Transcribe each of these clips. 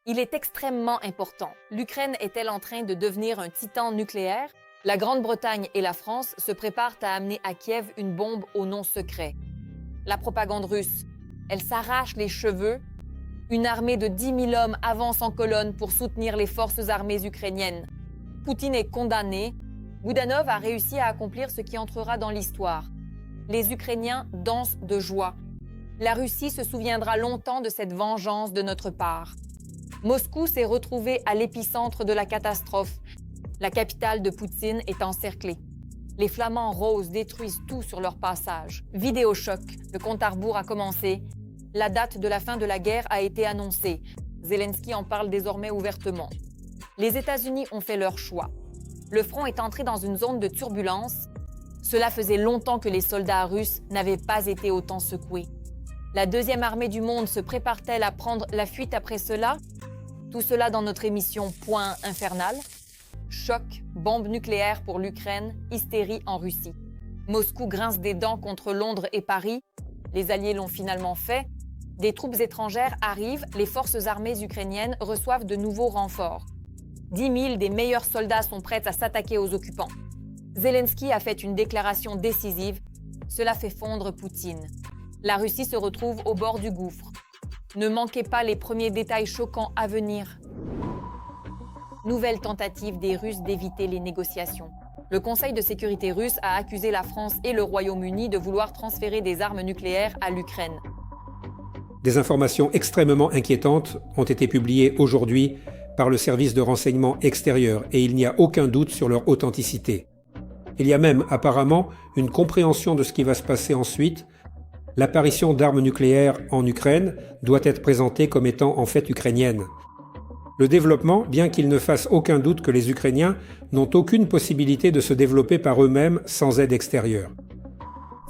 Il est extrêmement important. L'Ukraine est-elle en train de devenir un titan nucléaire? La Grande-Bretagne et la France se préparent à amener à Kiev une bombe au nom secret. La propagande russe, elle s'arrache les cheveux. Une armée de 10 000 hommes avance en colonne pour soutenir les forces armées ukrainiennes. Poutine est condamné. Boudanov a réussi à accomplir ce qui entrera dans l'histoire. Les Ukrainiens dansent de joie. La Russie se souviendra longtemps de cette vengeance de notre part. Moscou s'est retrouvé à l'épicentre de la catastrophe. La capitale de Poutine est encerclée. Les flamants roses détruisent tout sur leur passage. Vidéochoc, le compte à rebours a commencé. La date de la fin de la guerre a été annoncée. Zelensky en parle désormais ouvertement. Les États-Unis ont fait leur choix. Le front est entré dans une zone de turbulence. Cela faisait longtemps que les soldats russes n'avaient pas été autant secoués. La deuxième armée du monde se prépare-t-elle à prendre la fuite après cela? Tout cela dans notre émission Point infernal. Choc, bombe nucléaire pour l'Ukraine, hystérie en Russie. Moscou grince des dents contre Londres et Paris. Les Alliés l'ont finalement fait. Des troupes étrangères arrivent, les forces armées ukrainiennes reçoivent de nouveaux renforts. 10 000 des meilleurs soldats sont prêts à s'attaquer aux occupants. Zelensky a fait une déclaration décisive. Cela fait fondre Poutine. La Russie se retrouve au bord du gouffre. Ne manquez pas les premiers détails choquants à venir. Nouvelle tentative des Russes d'éviter les négociations. Le Conseil de sécurité russe a accusé la France et le Royaume-Uni de vouloir transférer des armes nucléaires à l'Ukraine. Des informations extrêmement inquiétantes ont été publiées aujourd'hui par le service de renseignement extérieur et il n'y a aucun doute sur leur authenticité. Il y a même apparemment une compréhension de ce qui va se passer ensuite. L'apparition d'armes nucléaires en Ukraine doit être présentée comme étant en fait ukrainienne. Le développement, bien qu'il ne fasse aucun doute que les Ukrainiens n'ont aucune possibilité de se développer par eux-mêmes sans aide extérieure.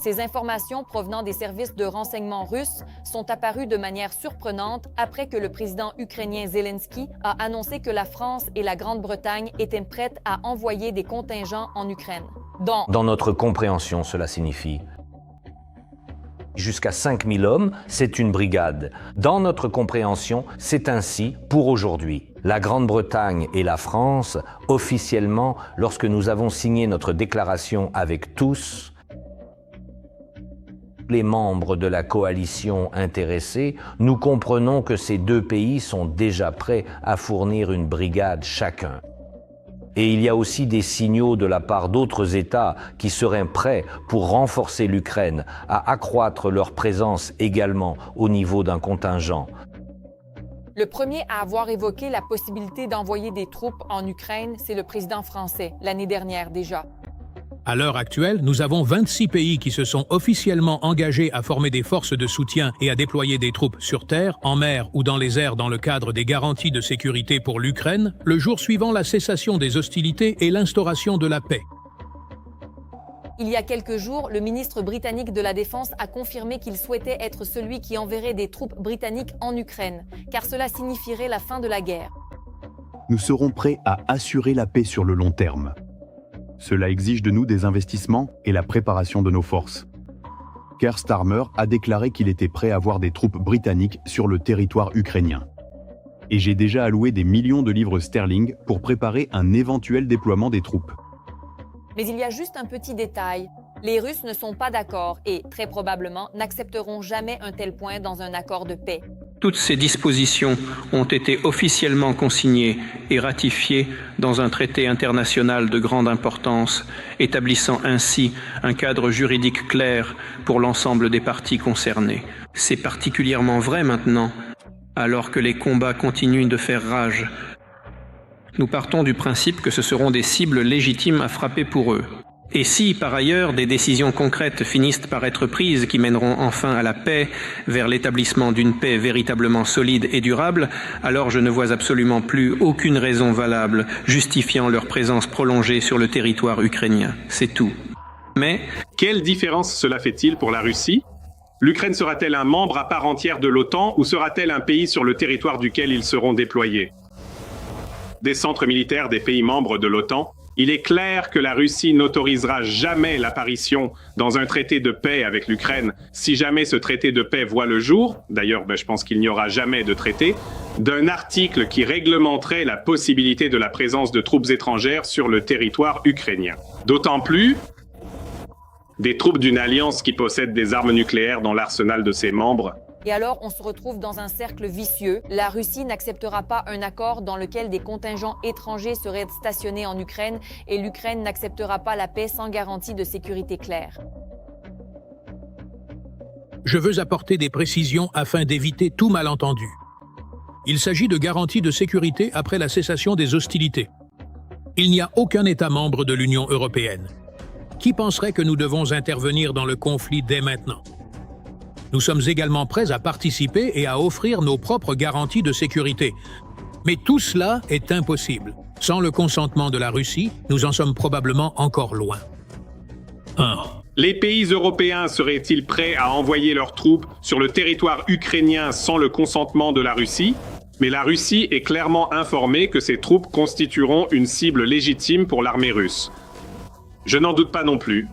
Ces informations provenant des services de renseignement russes sont apparues de manière surprenante après que le président ukrainien Zelensky a annoncé que la France et la Grande-Bretagne étaient prêtes à envoyer des contingents en Ukraine. Dans notre compréhension, cela signifie jusqu'à 5 000 hommes, c'est une brigade. Dans notre compréhension, c'est ainsi pour aujourd'hui. La Grande-Bretagne et la France, officiellement, lorsque nous avons signé notre déclaration avec tous, les membres de la coalition intéressés, nous comprenons que ces deux pays sont déjà prêts à fournir une brigade chacun. Et il y a aussi des signaux de la part d'autres États qui seraient prêts pour renforcer l'Ukraine, à accroître leur présence également au niveau d'un contingent. Le premier à avoir évoqué la possibilité d'envoyer des troupes en Ukraine, c'est le président français, l'année dernière déjà. À l'heure actuelle, nous avons 26 pays qui se sont officiellement engagés à former des forces de soutien et à déployer des troupes sur terre, en mer ou dans les airs dans le cadre des garanties de sécurité pour l'Ukraine, le jour suivant la cessation des hostilités et l'instauration de la paix. Il y a quelques jours, le ministre britannique de la Défense a confirmé qu'il souhaitait être celui qui enverrait des troupes britanniques en Ukraine, car cela signifierait la fin de la guerre. Nous serons prêts à assurer la paix sur le long terme. Cela exige de nous des investissements et la préparation de nos forces. Keir Starmer a déclaré qu'il était prêt à avoir des troupes britanniques sur le territoire ukrainien. Et j'ai déjà alloué des millions de livres sterling pour préparer un éventuel déploiement des troupes. Mais il y a juste un petit détail. Les Russes ne sont pas d'accord et, très probablement, n'accepteront jamais un tel point dans un accord de paix. Toutes ces dispositions ont été officiellement consignées et ratifiées dans un traité international de grande importance, établissant ainsi un cadre juridique clair pour l'ensemble des parties concernées. C'est particulièrement vrai maintenant, alors que les combats continuent de faire rage. Nous partons du principe que ce seront des cibles légitimes à frapper pour eux. Et si, par ailleurs, des décisions concrètes finissent par être prises qui mèneront enfin à la paix, vers l'établissement d'une paix véritablement solide et durable, alors je ne vois absolument plus aucune raison valable justifiant leur présence prolongée sur le territoire ukrainien. C'est tout. Mais quelle différence cela fait-il pour la Russie? L'Ukraine sera-t-elle un membre à part entière de l'OTAN ou sera-t-elle un pays sur le territoire duquel ils seront déployés? Des centres militaires des pays membres de l'OTAN, il est clair que la Russie n'autorisera jamais l'apparition dans un traité de paix avec l'Ukraine si jamais ce traité de paix voit le jour. D'ailleurs, je pense qu'il n'y aura jamais de traité. d'un article qui réglementerait la possibilité de la présence de troupes étrangères sur le territoire ukrainien. D'autant plus, des troupes d'une alliance qui possède des armes nucléaires dans l'arsenal de ses membres. Et alors, on se retrouve dans un cercle vicieux. La Russie n'acceptera pas un accord dans lequel des contingents étrangers seraient stationnés en Ukraine et l'Ukraine n'acceptera pas la paix sans garantie de sécurité claire. Je veux apporter des précisions afin d'éviter tout malentendu. Il s'agit de garanties de sécurité après la cessation des hostilités. Il n'y a aucun État membre de l'Union européenne. Qui penserait que nous devons intervenir dans le conflit dès maintenant? Nous sommes également prêts à participer et à offrir nos propres garanties de sécurité. Mais tout cela est impossible. Sans le consentement de la Russie, nous en sommes probablement encore loin. 1. Les pays européens seraient-ils prêts à envoyer leurs troupes sur le territoire ukrainien sans le consentement de la Russie? Mais la Russie est clairement informée que ces troupes constitueront une cible légitime pour l'armée russe. Je n'en doute pas non plus.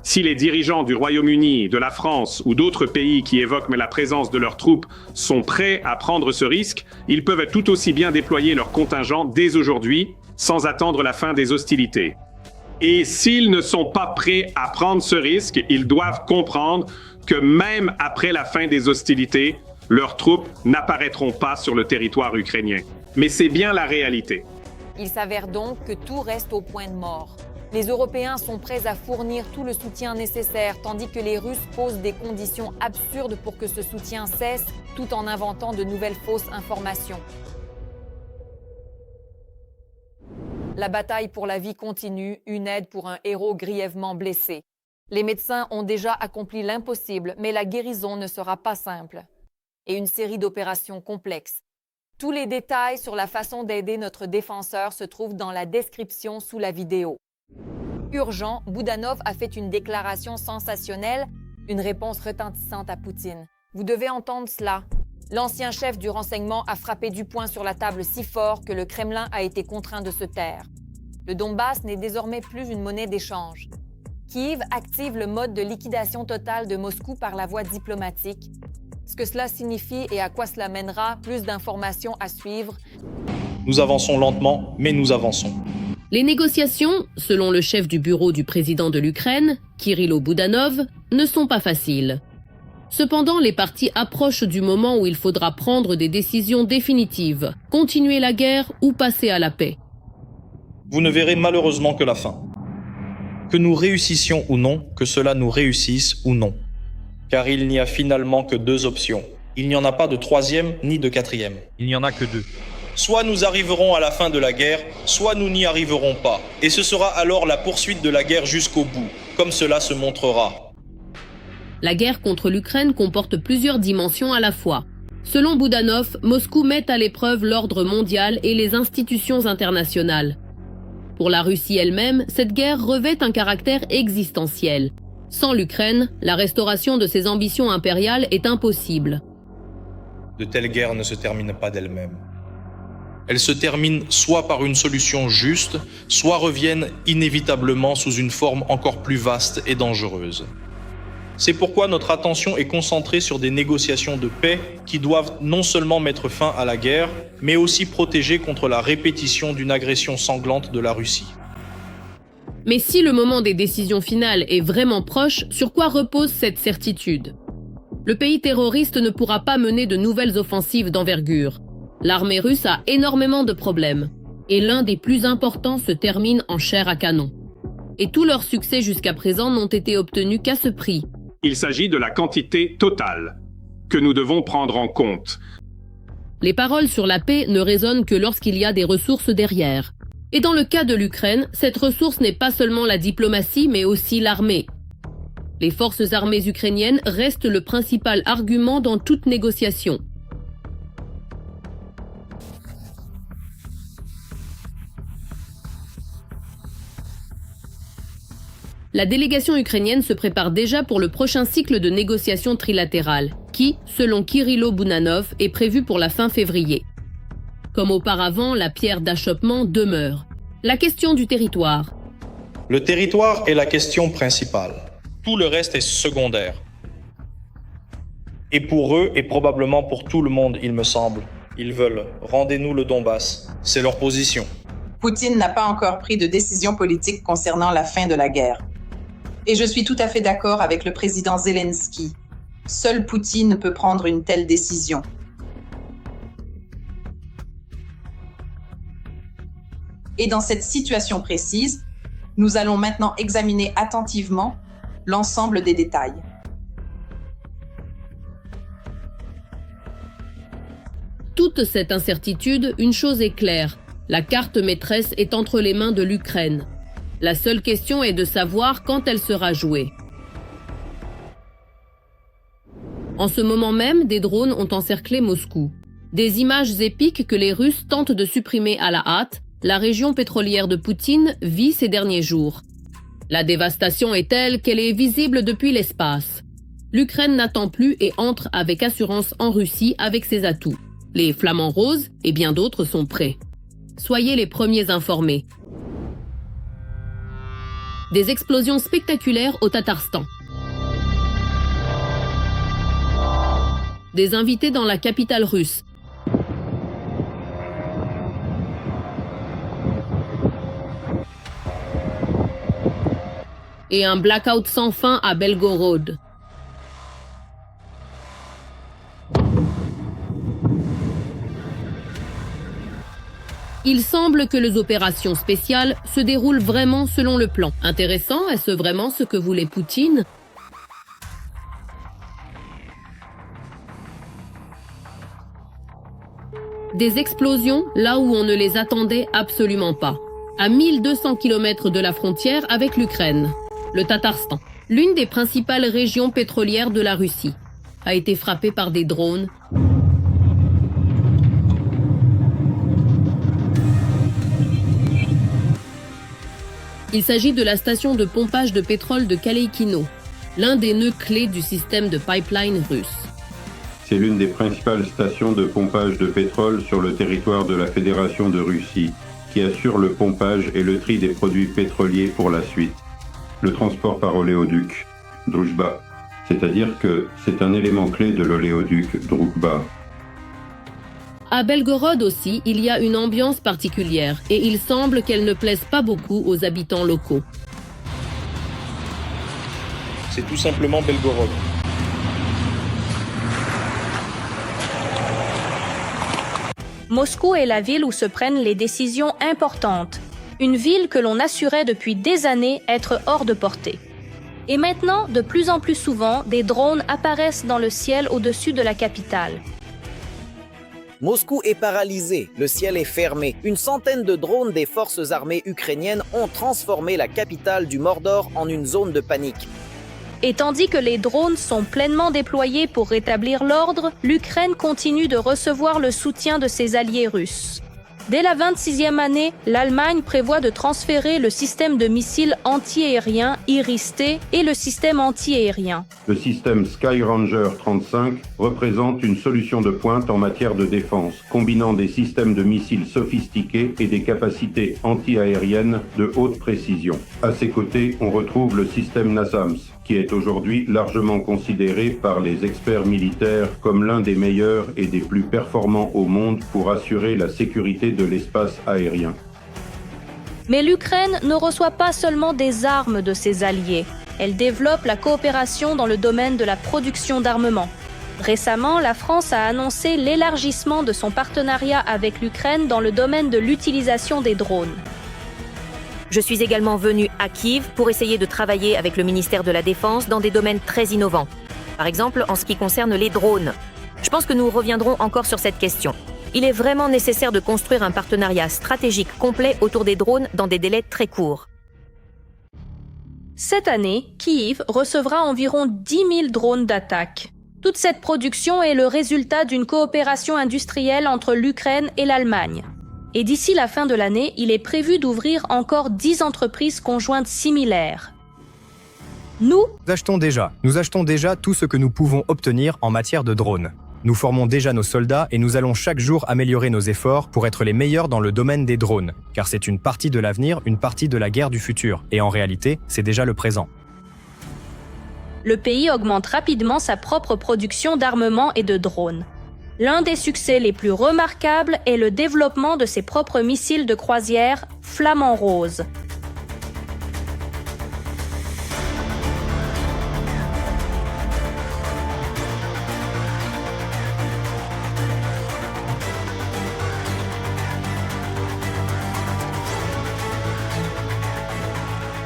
Si les dirigeants du Royaume-Uni, de la France ou d'autres pays qui évoquent la présence de leurs troupes sont prêts à prendre ce risque, ils peuvent tout aussi bien déployer leurs contingents dès aujourd'hui, sans attendre la fin des hostilités. Et s'ils ne sont pas prêts à prendre ce risque, ils doivent comprendre que même après la fin des hostilités, leurs troupes n'apparaîtront pas sur le territoire ukrainien. Mais c'est bien la réalité. Il s'avère donc que tout reste au point de mort. Les Européens sont prêts à fournir tout le soutien nécessaire, tandis que les Russes posent des conditions absurdes pour que ce soutien cesse, tout en inventant de nouvelles fausses informations. La bataille pour la vie continue, une aide pour un héros grièvement blessé. Les médecins ont déjà accompli l'impossible, mais la guérison ne sera pas simple. Et une série d'opérations complexes. Tous les détails sur la façon d'aider notre défenseur se trouvent dans la description sous la vidéo. Urgent, Boudanov a fait une déclaration sensationnelle, une réponse retentissante à Poutine. Vous devez entendre cela. L'ancien chef du renseignement a frappé du poing sur la table si fort que le Kremlin a été contraint de se taire. Le Donbass n'est désormais plus une monnaie d'échange. Kiev active le mode de liquidation totale de Moscou par la voie diplomatique. Ce que cela signifie et à quoi cela mènera, plus d'informations à suivre. Nous avançons lentement, mais nous avançons. Les négociations, selon le chef du bureau du président de l'Ukraine, Kirilo Boudanov, ne sont pas faciles. Cependant, les parties approchent du moment où il faudra prendre des décisions définitives, continuer la guerre ou passer à la paix. Vous ne verrez malheureusement que la fin. Que nous réussissions ou non, que cela nous réussisse ou non. Car il n'y a finalement que deux options. Il n'y en a pas de troisième ni de quatrième. Il n'y en a que deux. Soit nous arriverons à la fin de la guerre, soit nous n'y arriverons pas. Et ce sera alors la poursuite de la guerre jusqu'au bout, comme cela se montrera. La guerre contre l'Ukraine comporte plusieurs dimensions à la fois. Selon Boudanov, Moscou met à l'épreuve l'ordre mondial et les institutions internationales. Pour la Russie elle-même, cette guerre revêt un caractère existentiel. Sans l'Ukraine, la restauration de ses ambitions impériales est impossible. De telles guerres ne se terminent pas d'elles-mêmes. Elles se terminent soit par une solution juste, soit reviennent inévitablement sous une forme encore plus vaste et dangereuse. C'est pourquoi notre attention est concentrée sur des négociations de paix qui doivent non seulement mettre fin à la guerre, mais aussi protéger contre la répétition d'une agression sanglante de la Russie. Mais si le moment des décisions finales est vraiment proche, sur quoi repose cette certitude? Le pays terroriste ne pourra pas mener de nouvelles offensives d'envergure. L'armée russe a énormément de problèmes, et l'un des plus importants se termine en chair à canon. Et tous leurs succès jusqu'à présent n'ont été obtenus qu'à ce prix. Il s'agit de la quantité totale que nous devons prendre en compte. Les paroles sur la paix ne résonnent que lorsqu'il y a des ressources derrière. Et dans le cas de l'Ukraine, cette ressource n'est pas seulement la diplomatie, mais aussi l'armée. Les forces armées ukrainiennes restent le principal argument dans toute négociation. La délégation ukrainienne se prépare déjà pour le prochain cycle de négociations trilatérales, qui, selon Kirilo Boudanov, est prévu pour la fin février. Comme auparavant, la pierre d'achoppement demeure. La question du territoire. Le territoire est la question principale. Tout le reste est secondaire. Et pour eux, et probablement pour tout le monde, il me semble, Ils veulent « rendez-nous le Donbass ». C'est leur position. Poutine n'a pas encore pris de décision politique concernant la fin de la guerre. Et je suis tout à fait d'accord avec le président Zelensky. Seul Poutine peut prendre une telle décision. Et dans cette situation précise, nous allons maintenant examiner attentivement l'ensemble des détails. Toute cette incertitude, une chose est claire, la carte maîtresse est entre les mains de l'Ukraine. La seule question est de savoir quand elle sera jouée. En ce moment même, des drones ont encerclé Moscou. Des images épiques que les Russes tentent de supprimer à la hâte, la région pétrolière de Poutine vit ces derniers jours. La dévastation est telle qu'elle est visible depuis l'espace. L'Ukraine n'attend plus et entre avec assurance en Russie avec ses atouts. Les flamants roses et bien d'autres sont prêts. Soyez les premiers informés. Des explosions spectaculaires au Tatarstan. Des invités dans la capitale russe. Et un blackout sans fin à Belgorod. Il semble que les opérations spéciales se déroulent vraiment selon le plan. Intéressant, est-ce vraiment ce que voulait Poutine ? Des explosions là où on ne les attendait absolument pas. À 1200 km de la frontière avec l'Ukraine, le Tatarstan, l'une des principales régions pétrolières de la Russie, a été frappée par des drones. Il s'agit de la station de pompage de pétrole de Kaleykino, l'un des nœuds clés du système de pipeline russe. C'est l'une des principales stations de pompage de pétrole sur le territoire de la Fédération de Russie, qui assure le pompage et le tri des produits pétroliers pour la suite. Le transport par oléoduc, Druzhba, c'est-à-dire que c'est un élément clé de l'oléoduc Druzhba. À Belgorod aussi, il y a une ambiance particulière et il semble qu'elle ne plaise pas beaucoup aux habitants locaux. C'est tout simplement Belgorod. Moscou est la ville où se prennent les décisions importantes. Une ville que l'on assurait depuis des années être hors de portée. Et maintenant, de plus en plus souvent, des drones apparaissent dans le ciel au-dessus de la capitale. Moscou est paralysé, le ciel est fermé. Une centaine de drones des forces armées ukrainiennes ont transformé la capitale du Mordor en une zone de panique. Et tandis que les drones sont pleinement déployés pour rétablir l'ordre, l'Ukraine continue de recevoir le soutien de ses alliés russes. Dès la 26e année, l'Allemagne prévoit de transférer le système de missiles anti-aériens Iris-T et le système anti-aérien. Le système Skyranger 35 représente une solution de pointe en matière de défense, combinant des systèmes de missiles sophistiqués et des capacités anti-aériennes de haute précision. À ses côtés, on retrouve le système NASAMS, qui est aujourd'hui largement considéré par les experts militaires comme l'un des meilleurs et des plus performants au monde pour assurer la sécurité de l'espace aérien. Mais l'Ukraine ne reçoit pas seulement des armes de ses alliés. Elle développe la coopération dans le domaine de la production d'armement. Récemment, la France a annoncé l'élargissement de son partenariat avec l'Ukraine dans le domaine de l'utilisation des drones. Je suis également venue à Kiev pour essayer de travailler avec le ministère de la Défense dans des domaines très innovants. Par exemple, en ce qui concerne les drones. Je pense que nous reviendrons encore sur cette question. Il est vraiment nécessaire de construire un partenariat stratégique complet autour des drones dans des délais très courts. Cette année, Kiev recevra environ 10 000 drones d'attaque. Toute cette production est le résultat d'une coopération industrielle entre l'Ukraine et l'Allemagne. Et d'ici la fin de l'année, il est prévu d'ouvrir encore 10 entreprises conjointes similaires. Nous achetons déjà tout ce que nous pouvons obtenir en matière de drones. Nous formons déjà nos soldats et nous allons chaque jour améliorer nos efforts pour être les meilleurs dans le domaine des drones, car c'est une partie de l'avenir, une partie de la guerre du futur, et en réalité, c'est déjà le présent. Le pays augmente rapidement sa propre production d'armement et de drones. L'un des succès les plus remarquables est le développement de ses propres missiles de croisière Flamand Rose.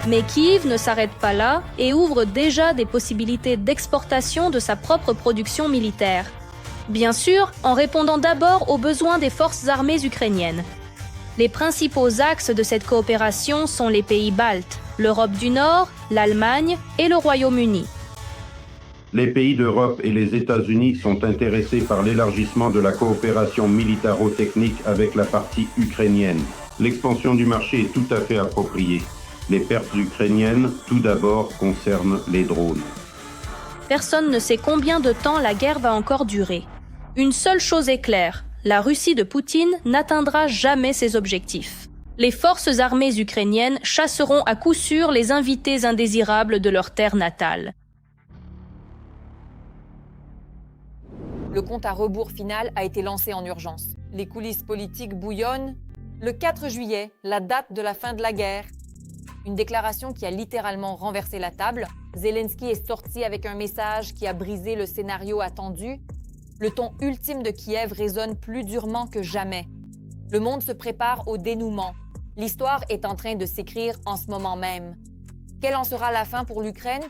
Mais Kyiv ne s'arrête pas là et ouvre déjà des possibilités d'exportation de sa propre production militaire. Bien sûr, en répondant d'abord aux besoins des forces armées ukrainiennes. Les principaux axes de cette coopération sont les pays baltes, l'Europe du Nord, l'Allemagne et le Royaume-Uni. Les pays d'Europe et les États-Unis sont intéressés par l'élargissement de la coopération militaro-technique avec la partie ukrainienne. L'expansion du marché est tout à fait appropriée. Les pertes ukrainiennes, tout d'abord, concernent les drones. Personne ne sait combien de temps la guerre va encore durer. Une seule chose est claire, la Russie de Poutine n'atteindra jamais ses objectifs. Les forces armées ukrainiennes chasseront à coup sûr les invités indésirables de leur terre natale. Le compte à rebours final a été lancé en urgence. Les coulisses politiques bouillonnent. Le 4 juillet, la date de la fin de la guerre. Une déclaration qui a littéralement renversé la table. Zelensky est sorti avec un message qui a brisé le scénario attendu. Le ton ultime de Kiev résonne plus durement que jamais. Le monde se prépare au dénouement. L'histoire est en train de s'écrire en ce moment même. Quelle en sera la fin pour l'Ukraine?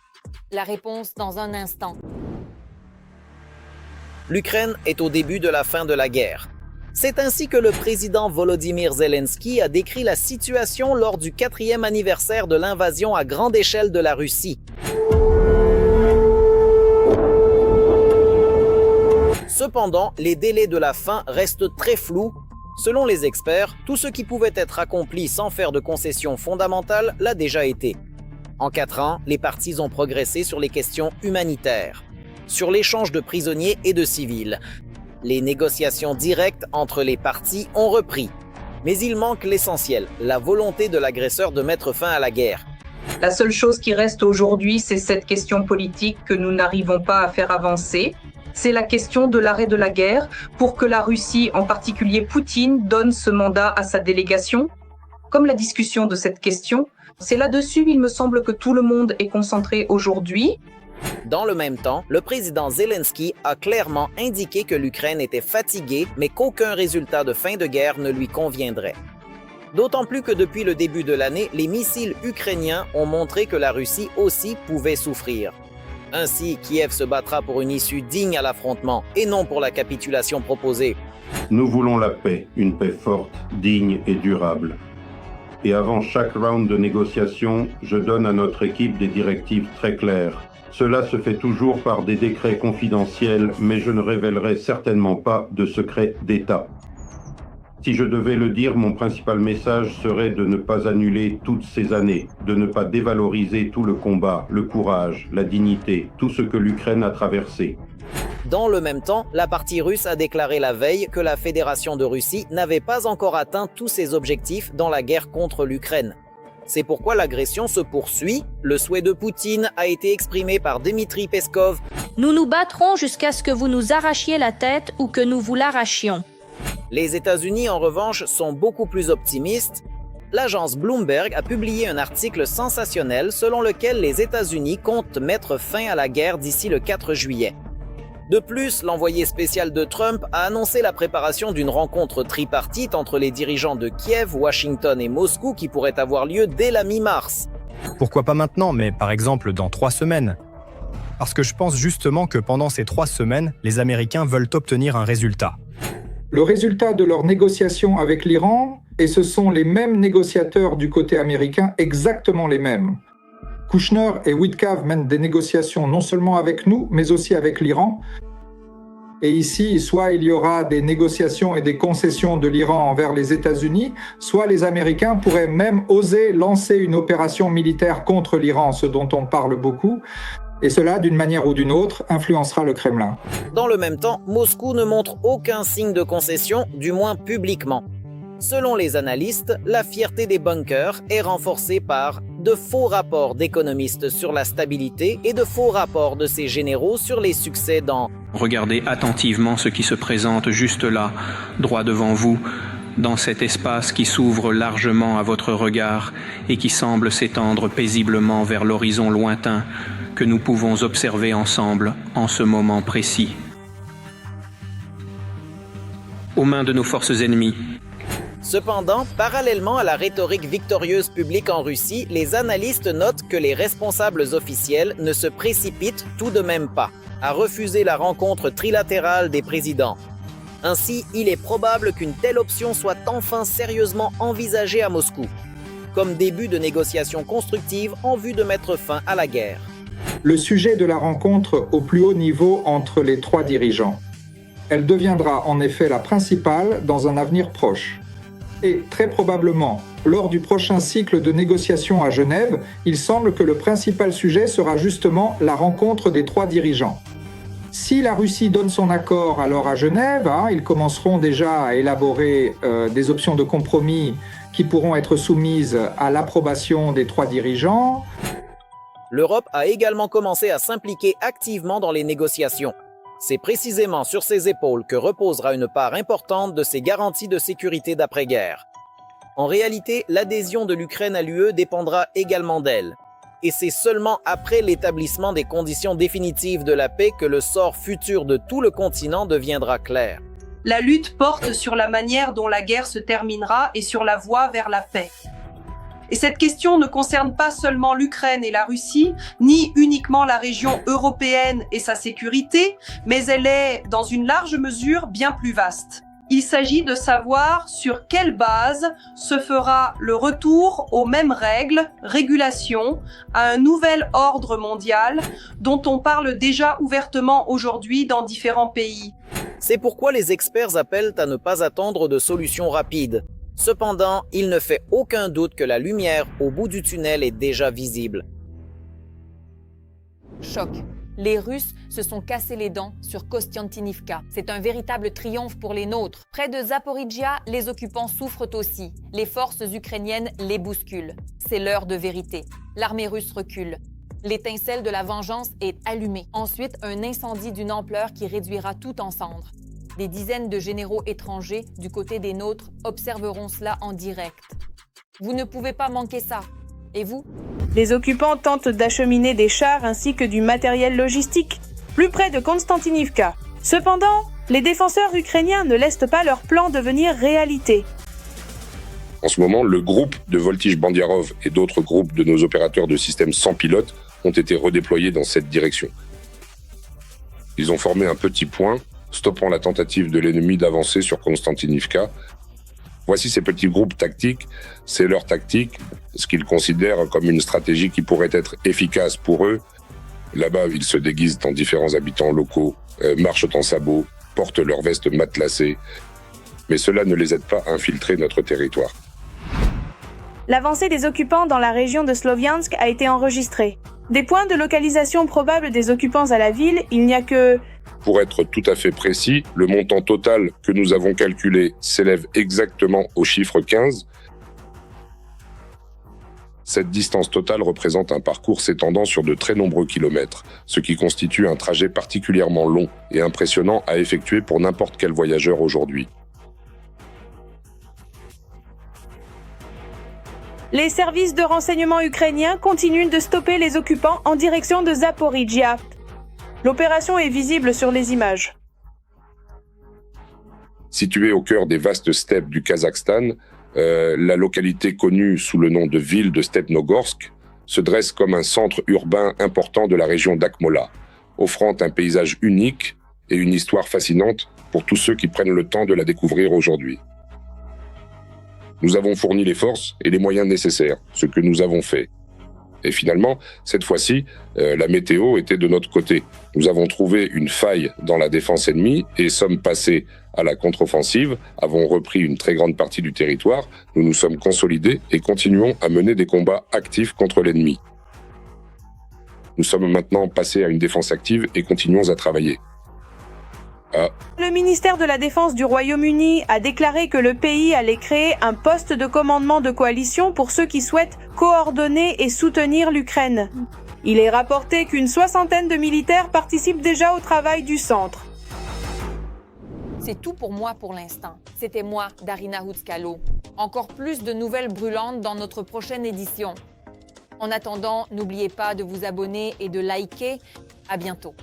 La réponse dans un instant. L'Ukraine est au début de la fin de la guerre. C'est ainsi que le président Volodymyr Zelensky a décrit la situation lors du 4e anniversaire de l'invasion à grande échelle de la Russie. Cependant, les délais de la fin restent très flous. Selon les experts, tout ce qui pouvait être accompli sans faire de concessions fondamentales l'a déjà été. En 4 ans, les parties ont progressé sur les questions humanitaires, sur l'échange de prisonniers et de civils. Les négociations directes entre les parties ont repris. Mais il manque l'essentiel, la volonté de l'agresseur de mettre fin à la guerre. La seule chose qui reste aujourd'hui, c'est cette question politique que nous n'arrivons pas à faire avancer. C'est la question de l'arrêt de la guerre pour que la Russie, en particulier Poutine, donne ce mandat à sa délégation. Comme la discussion de cette question, c'est là-dessus, il me semble que tout le monde est concentré aujourd'hui. Dans le même temps, le président Zelensky a clairement indiqué que l'Ukraine était fatiguée, mais qu'aucun résultat de fin de guerre ne lui conviendrait. D'autant plus que depuis le début de l'année, les missiles ukrainiens ont montré que la Russie aussi pouvait souffrir. Ainsi, Kiev se battra pour une issue digne à l'affrontement et non pour la capitulation proposée. Nous voulons la paix, une paix forte, digne et durable. Et avant chaque round de négociation, je donne à notre équipe des directives très claires. Cela se fait toujours par des décrets confidentiels, mais je ne révélerai certainement pas de secret d'État. Si je devais le dire, mon principal message serait de ne pas annuler toutes ces années, de ne pas dévaloriser tout le combat, le courage, la dignité, tout ce que l'Ukraine a traversé. Dans le même temps, la partie russe a déclaré la veille que la Fédération de Russie n'avait pas encore atteint tous ses objectifs dans la guerre contre l'Ukraine. C'est pourquoi l'agression se poursuit. Le souhait de Poutine a été exprimé par Dmitri Peskov. Nous nous battrons jusqu'à ce que vous nous arrachiez la tête ou que nous vous l'arrachions. Les États-Unis, en revanche, sont beaucoup plus optimistes. L'agence Bloomberg a publié un article sensationnel selon lequel les États-Unis comptent mettre fin à la guerre d'ici le 4 juillet. De plus, l'envoyé spécial de Trump a annoncé la préparation d'une rencontre tripartite entre les dirigeants de Kiev, Washington et Moscou qui pourrait avoir lieu dès la mi-mars. Pourquoi pas maintenant, mais par exemple dans 3 semaines? Parce que je pense justement que pendant ces 3 semaines, les Américains veulent obtenir un résultat. Le résultat de leurs négociations avec l'Iran, et ce sont les mêmes négociateurs du côté américain, exactement les mêmes. Kushner et Witkav mènent des négociations non seulement avec nous, mais aussi avec l'Iran. Et ici, soit il y aura des négociations et des concessions de l'Iran envers les États-Unis, soit les Américains pourraient même oser lancer une opération militaire contre l'Iran, ce dont on parle beaucoup. Et cela, d'une manière ou d'une autre, influencera le Kremlin. Dans le même temps, Moscou ne montre aucun signe de concession, du moins publiquement. Selon les analystes, la fierté des bunkers est renforcée par de faux rapports d'économistes sur la stabilité et de faux rapports de ses généraux sur les succès dans « Regardez attentivement ce qui se présente juste là, droit devant vous, dans cet espace qui s'ouvre largement à votre regard et qui semble s'étendre paisiblement vers l'horizon lointain que nous pouvons observer ensemble en ce moment précis. Aux mains de nos forces ennemies. » Cependant, parallèlement à la rhétorique victorieuse publique en Russie, les analystes notent que les responsables officiels ne se précipitent tout de même pas à refuser la rencontre trilatérale des présidents. Ainsi, il est probable qu'une telle option soit enfin sérieusement envisagée à Moscou, comme début de négociations constructives en vue de mettre fin à la guerre. Le sujet de la rencontre au plus haut niveau entre les trois dirigeants. Elle deviendra en effet la principale dans un avenir proche. Et très probablement, lors du prochain cycle de négociations à Genève, il semble que le principal sujet sera justement la rencontre des trois dirigeants. Si la Russie donne son accord alors à Genève, ils commenceront déjà à élaborer des options de compromis qui pourront être soumises à l'approbation des trois dirigeants. L'Europe a également commencé à s'impliquer activement dans les négociations. C'est précisément sur ses épaules que reposera une part importante de ces garanties de sécurité d'après-guerre. En réalité, l'adhésion de l'Ukraine à l'UE dépendra également d'elle. Et c'est seulement après l'établissement des conditions définitives de la paix que le sort futur de tout le continent deviendra clair. La lutte porte sur la manière dont la guerre se terminera et sur la voie vers la paix. Et cette question ne concerne pas seulement l'Ukraine et la Russie, ni uniquement la région européenne et sa sécurité, mais elle est, dans une large mesure, bien plus vaste. Il s'agit de savoir sur quelle base se fera le retour aux mêmes règles, régulations, à un nouvel ordre mondial dont on parle déjà ouvertement aujourd'hui dans différents pays. C'est pourquoi les experts appellent à ne pas attendre de solutions rapides. Cependant, il ne fait aucun doute que la lumière au bout du tunnel est déjà visible. Choc. Les Russes se sont cassés les dents sur Kostiantynivka. C'est un véritable triomphe pour les nôtres. Près de Zaporijjia, les occupants souffrent aussi. Les forces ukrainiennes les bousculent. C'est l'heure de vérité. L'armée russe recule. L'étincelle de la vengeance est allumée. Ensuite, un incendie d'une ampleur qui réduira tout en cendres. Des dizaines de généraux étrangers du côté des nôtres observeront cela en direct. Vous ne pouvez pas manquer ça. Et vous ? Les occupants tentent d'acheminer des chars ainsi que du matériel logistique, plus près de Konstantinivka. Cependant, les défenseurs ukrainiens ne laissent pas leur plan devenir réalité. En ce moment, le groupe de Voltych-Bandiarov et d'autres groupes de nos opérateurs de systèmes sans pilote ont été redéployés dans cette direction. Ils ont formé un petit point, stoppant la tentative de l'ennemi d'avancer sur Konstantinivka. Voici ces petits groupes tactiques, c'est leur tactique, ce qu'ils considèrent comme une stratégie qui pourrait être efficace pour eux. Là-bas, ils se déguisent en différents habitants locaux, marchent en sabots, portent leurs vestes matelassées, mais cela ne les aide pas à infiltrer notre territoire. L'avancée des occupants dans la région de Sloviansk a été enregistrée. Des points de localisation probables des occupants à la ville, il n'y a que... Pour être tout à fait précis, le montant total que nous avons calculé s'élève exactement au chiffre 15. Cette distance totale représente un parcours s'étendant sur de très nombreux kilomètres, ce qui constitue un trajet particulièrement long et impressionnant à effectuer pour n'importe quel voyageur aujourd'hui. Les services de renseignement ukrainiens continuent de stopper les occupants en direction de Zaporijjia. L'opération est visible sur les images. Située au cœur des vastes steppes du Kazakhstan, la localité connue sous le nom de ville de Stepnogorsk se dresse comme un centre urbain important de la région d'Akmola, offrant un paysage unique et une histoire fascinante pour tous ceux qui prennent le temps de la découvrir aujourd'hui. Nous avons fourni les forces et les moyens nécessaires, ce que nous avons fait. Et finalement, cette fois-ci, la météo était de notre côté. Nous avons trouvé une faille dans la défense ennemie et sommes passés à la contre-offensive, avons repris une très grande partie du territoire, nous nous sommes consolidés et continuons à mener des combats actifs contre l'ennemi. Nous sommes maintenant passés à une défense active et continuons à travailler. Le ministère de la Défense du Royaume-Uni a déclaré que le pays allait créer un poste de commandement de coalition pour ceux qui souhaitent coordonner et soutenir l'Ukraine. Il est rapporté qu'une 60aine de militaires participent déjà au travail du centre. C'est tout pour moi pour l'instant. C'était moi, Darina Houtscalo. Encore plus de nouvelles brûlantes dans notre prochaine édition. En attendant, n'oubliez pas de vous abonner et de liker. À bientôt.